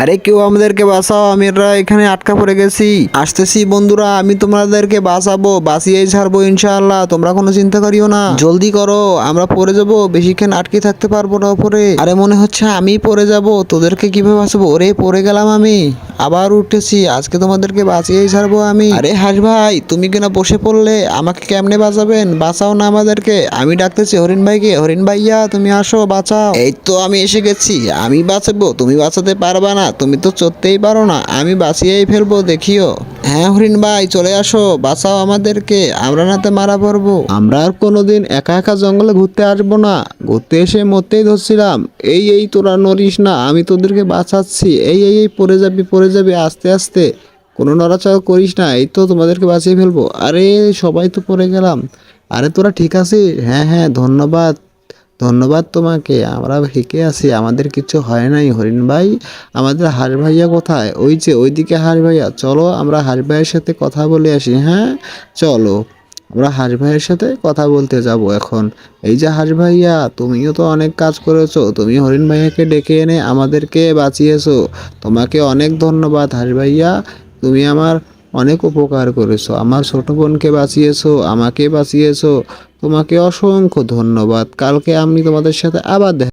আরে কেউ আমাদেরকে বাঁচাও, আমরা এখানে আটকা পড়ে গেছি। আসতেছি বন্ধুরা, আমি তোমাদেরকে বাঁচাবো, বাঁচিয়েই ছাড়বো ইনশাআল্লাহ, তোমরা কোনো চিন্তা করিও না। জলদি করো, আমরা পড়ে যাবো, বেশিক্ষণ আটকে থাকতে পারবো না উপরে। আরে মনে হচ্ছে আমি পড়ে যাব, তোদেরকে কিভাবে বাঁচাবো? ওরে পড়ে গেলাম আমি, আবার উঠেছি, আজকে তোমাদেরকে বাঁচিয়েই ছাড়বো আমি। আরে হাস ভাই, তুমি কিনা বসে পড়লে, আমাকে কেমনে বাঁচাবেন? বাঁচাও না আমাদেরকে। আমি ডাকতেছি হরিণ ভাইকে, হরিণ ভাইয়া তুমি আসো, বাঁচাও। এই তো আমি এসে গেছি, আমি বাঁচাবো, তুমি বাঁচাতে পারবা না, তুমি তো চড়তেই পারো না, আমি বাঁচিয়েই ফেলবো দেখিও। হ্যাঁ হরিণ ভাই চলে আসো, বাঁচাও আমাদেরকে, আমরা নাতে মারা পড়বো। আমরা আর কোনোদিন একা একা জঙ্গলে ঘুরতে আসবো না, ঘুরতে এসে মরতেই ধরছিলাম। এই তোরা নড়িস না, আমি তোদেরকে বাঁচাচ্ছি। এই পড়ে যাবি আস্তে আস্তে, কোনো নড়াচড়া করিস না, এই তো তোমাদেরকে বাঁচিয়ে ফেলবো। আরে সবাই তো পড়ে গেলাম। আরে তোরা ঠিক আছিস? হ্যাঁ হ্যাঁ, ধন্যবাদ ধন্যবাদ তোমাকে, আমরা ঠিকই আছি, আমাদের কিছু হয় নাই। হরিণ ভাই, আমাদের হাঁস ভাইয়া কোথায়? ওই যে ওইদিকে হাঁস ভাইয়া, চলো আমরা হাঁস ভাইয়ের সাথে কথা বলে আসি। হ্যাঁ চলো, আমরা হাঁস ভাইয়ের সাথে কথা বলতে যাব এখন। এই যে হাঁস ভাইয়া, তুমিও তো অনেক কাজ করেছো, তুমি হরিণ ভাইয়াকে ডেকে এনে আমাদেরকে বাঁচিয়েছো, তোমাকে অনেক ধন্যবাদ হাঁস ভাইয়া। তুমি আমার অনেক উপকার করেছো, আমার ছোট বোনকে বাঁচিয়েছো, আমাকে বাঁচিয়েছো, তোমাকে অসংখ্য ধন্যবাদ। কালকে আমি তোমাদের সাথে আবার দেখা